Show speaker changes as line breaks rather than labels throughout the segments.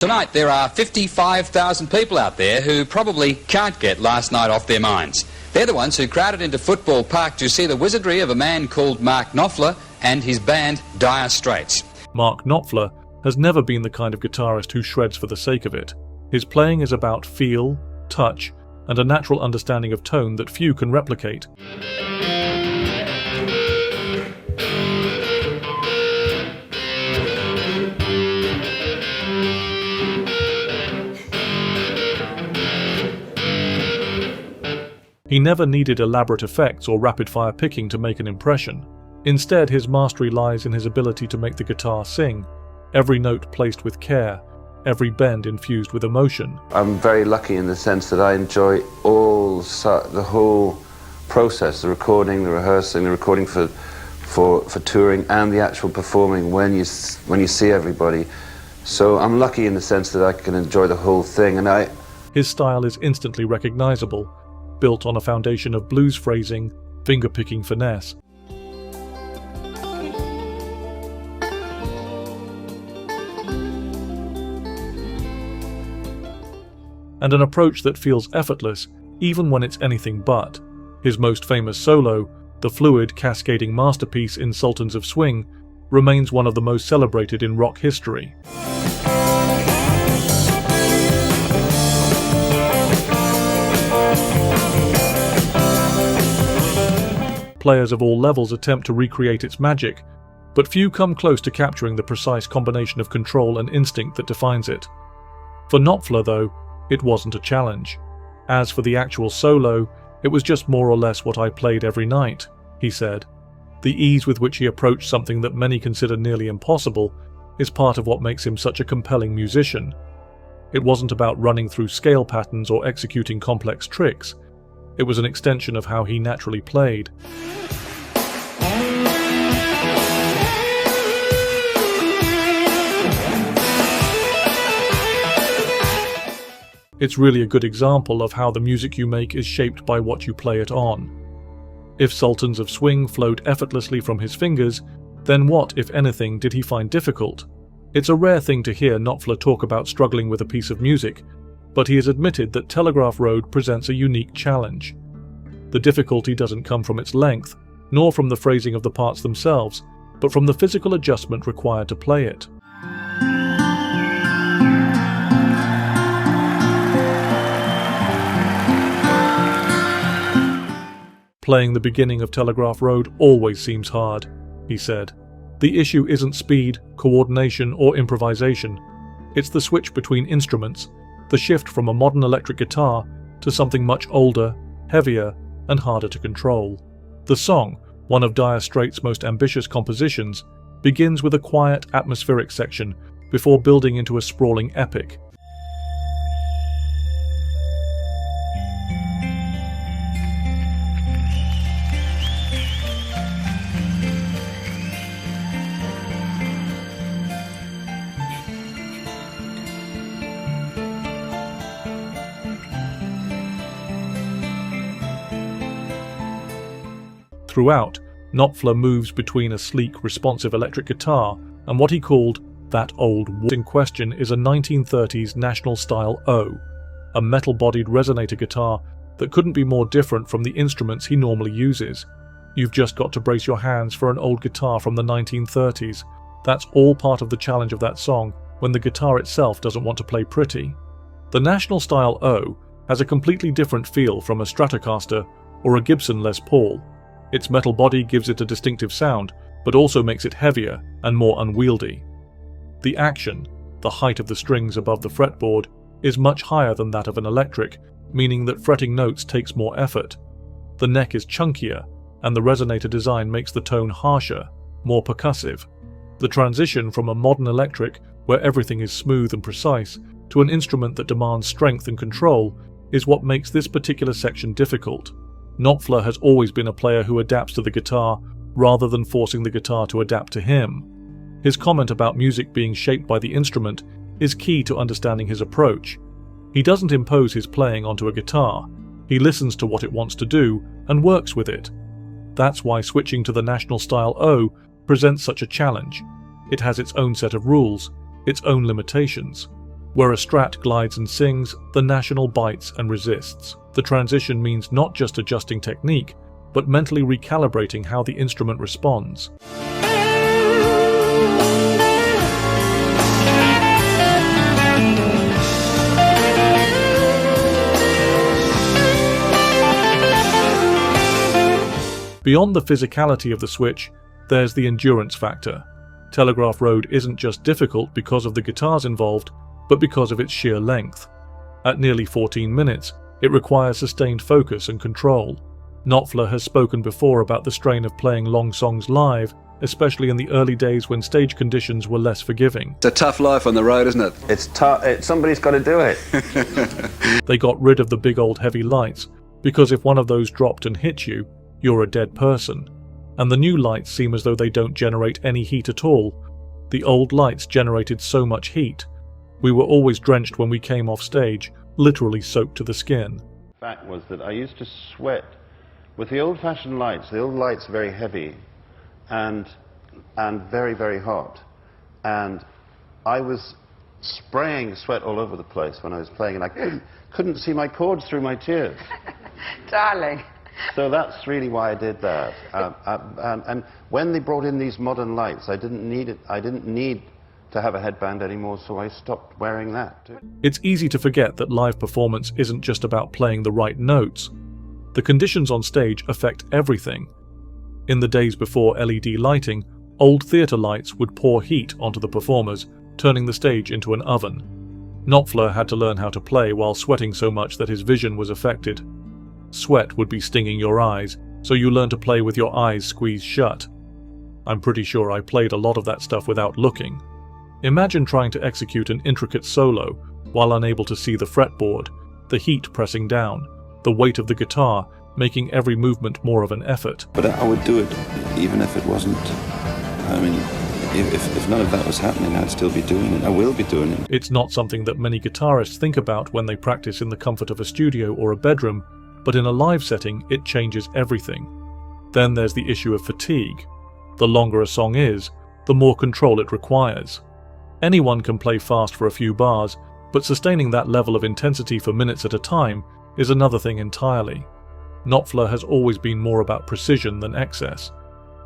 Tonight there are 55,000 people out there who probably can't get last night off their minds. They're the ones who crowded into Football Park to see the wizardry of a man called Mark Knopfler and his band Dire Straits.
Mark Knopfler has never been the kind of guitarist who shreds for the sake of it. His playing is about feel, touch, and a natural understanding of tone that few can replicate. He never needed elaborate effects or rapid-fire picking to make an impression. Instead, his mastery lies in his ability to make the guitar sing, every note placed with care, every bend infused with emotion.
I'm very lucky in the sense that I enjoy the whole process, the recording, the rehearsing, the recording for touring, and the actual performing when you see everybody. So I'm lucky in the sense that I can enjoy the whole thing. And
His style is instantly recognizable, built on a foundation of blues phrasing, finger-picking finesse. And an approach that feels effortless, even when it's anything but. His most famous solo, the fluid, cascading masterpiece in Sultans of Swing, remains one of the most celebrated in rock history. Players of all levels attempt to recreate its magic, but few come close to capturing the precise combination of control and instinct that defines it. For Knopfler, though, it wasn't a challenge. As for the actual solo, it was just more or less what I played every night, he said. The ease with which he approached something that many consider nearly impossible is part of what makes him such a compelling musician. It wasn't about running through scale patterns or executing complex tricks. It was an extension of how he naturally played. It's really a good example of how the music you make is shaped by what you play it on. If Sultans of Swing flowed effortlessly from his fingers, then what, if anything, did he find difficult? It's a rare thing to hear Knopfler talk about struggling with a piece of music, but he has admitted that Telegraph Road presents a unique challenge. The difficulty doesn't come from its length, nor from the phrasing of the parts themselves, but from the physical adjustment required to play it. Playing the beginning of Telegraph Road always seems hard, he said. The issue isn't speed, coordination, or improvisation. It's the switch between instruments, the shift from a modern electric guitar to something much older, heavier, and harder to control. The song, one of Dire Straits' most ambitious compositions, begins with a quiet, atmospheric section before building into a sprawling epic. Throughout, Knopfler moves between a sleek, responsive electric guitar and what he called that old wood. In question is a 1930s National-style O, a metal-bodied resonator guitar that couldn't be more different from the instruments he normally uses. You've just got to brace your hands for an old guitar from the 1930s. That's all part of the challenge of that song, when the guitar itself doesn't want to play pretty. The National-style O has a completely different feel from a Stratocaster or a Gibson Les Paul. Its metal body gives it a distinctive sound, but also makes it heavier and more unwieldy. The action, the height of the strings above the fretboard, is much higher than that of an electric, meaning that fretting notes takes more effort. The neck is chunkier, and the resonator design makes the tone harsher, more percussive. The transition from a modern electric, where everything is smooth and precise, to an instrument that demands strength and control, is what makes this particular section difficult. Knopfler has always been a player who adapts to the guitar rather than forcing the guitar to adapt to him. His comment about music being shaped by the instrument is key to understanding his approach. He doesn't impose his playing onto a guitar. He listens to what it wants to do and works with it. That's why switching to the National-style O presents such a challenge. It has its own set of rules, its own limitations. Where a Strat glides and sings, the National bites and resists. The transition means not just adjusting technique, but mentally recalibrating how the instrument responds. Beyond the physicality of the switch, there's the endurance factor. Telegraph Road isn't just difficult because of the guitars involved, but because of its sheer length. At nearly 14 minutes, it requires sustained focus and control. Knopfler has spoken before about the strain of playing long songs live, especially in the early days when stage conditions were less forgiving.
It's a tough life on the road, isn't it?
It's tough. Somebody's got to do it.
They got rid of the big old heavy lights, because if one of those dropped and hit you, you're a dead person. And the new lights seem as though they don't generate any heat at all. The old lights generated so much heat. We were always drenched when we came off stage, literally soaked to the skin.
The fact was that I used to sweat with the old-fashioned lights. The old lights are very heavy and very, very hot. And I was spraying sweat all over the place when I was playing, and I couldn't see my chords through my tears.
Darling.
So that's really why I did that. And when they brought in these modern lights, I didn't need to have a headband anymore, so I stopped wearing that too.
It's easy to forget that live performance isn't just about playing the right notes. The conditions on stage affect everything. In the days before LED lighting, old theatre lights would pour heat onto the performers, turning the stage into an oven. Knopfler had to learn how to play while sweating so much that his vision was affected. Sweat would be stinging your eyes, so you learn to play with your eyes squeezed shut. I'm pretty sure I played a lot of that stuff without looking. Imagine trying to execute an intricate solo while unable to see the fretboard, the heat pressing down, the weight of the guitar making every movement more of an effort.
But I would do it even if it wasn't. I mean, if none of that was happening, I'd still be doing it. I will be doing it.
It's not something that many guitarists think about when they practice in the comfort of a studio or a bedroom, but in a live setting, it changes everything. Then there's the issue of fatigue. The longer a song is, the more control it requires. Anyone can play fast for a few bars, but sustaining that level of intensity for minutes at a time is another thing entirely. Knopfler has always been more about precision than excess.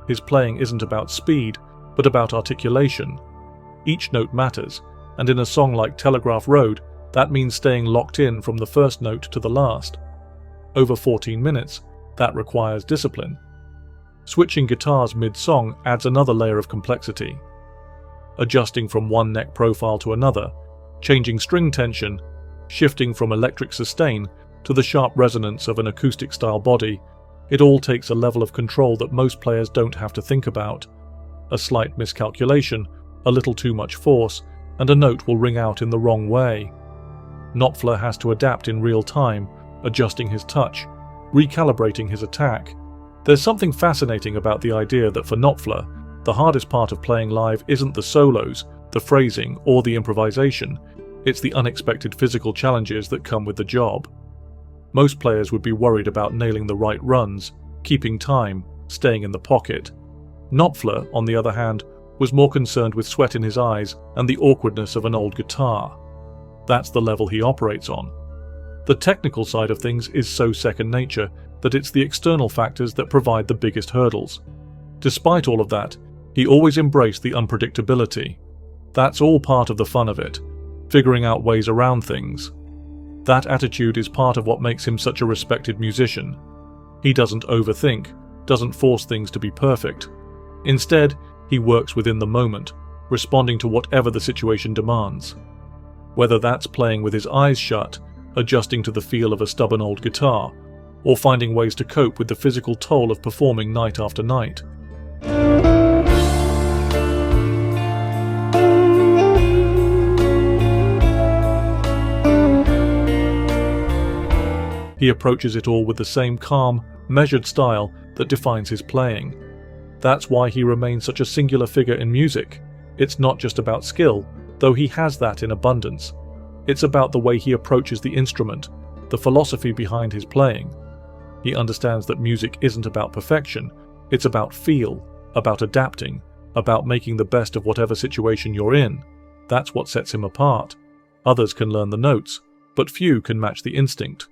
His playing isn't about speed, but about articulation. Each note matters, and in a song like Telegraph Road, that means staying locked in from the first note to the last. Over 14 minutes, that requires discipline. Switching guitars mid-song adds another layer of complexity. Adjusting from one neck profile to another, changing string tension, shifting from electric sustain to the sharp resonance of an acoustic-style body, it all takes a level of control that most players don't have to think about. A slight miscalculation, a little too much force, and a note will ring out in the wrong way. Knopfler has to adapt in real time, adjusting his touch, recalibrating his attack. There's something fascinating about the idea that for Knopfler, the hardest part of playing live isn't the solos, the phrasing, or the improvisation. It's the unexpected physical challenges that come with the job. Most players would be worried about nailing the right runs, keeping time, staying in the pocket. Knopfler, on the other hand, was more concerned with sweat in his eyes and the awkwardness of an old guitar. That's the level he operates on. The technical side of things is so second nature that it's the external factors that provide the biggest hurdles. Despite all of that, he always embraced the unpredictability. That's all part of the fun of it, figuring out ways around things. That attitude is part of what makes him such a respected musician. He doesn't overthink, doesn't force things to be perfect. Instead, he works within the moment, responding to whatever the situation demands. Whether that's playing with his eyes shut, adjusting to the feel of a stubborn old guitar, or finding ways to cope with the physical toll of performing night after night. He approaches it all with the same calm, measured style that defines his playing. That's why he remains such a singular figure in music. It's not just about skill, though he has that in abundance. It's about the way he approaches the instrument, the philosophy behind his playing. He understands that music isn't about perfection, it's about feel, about adapting, about making the best of whatever situation you're in. That's what sets him apart. Others can learn the notes, but few can match the instinct.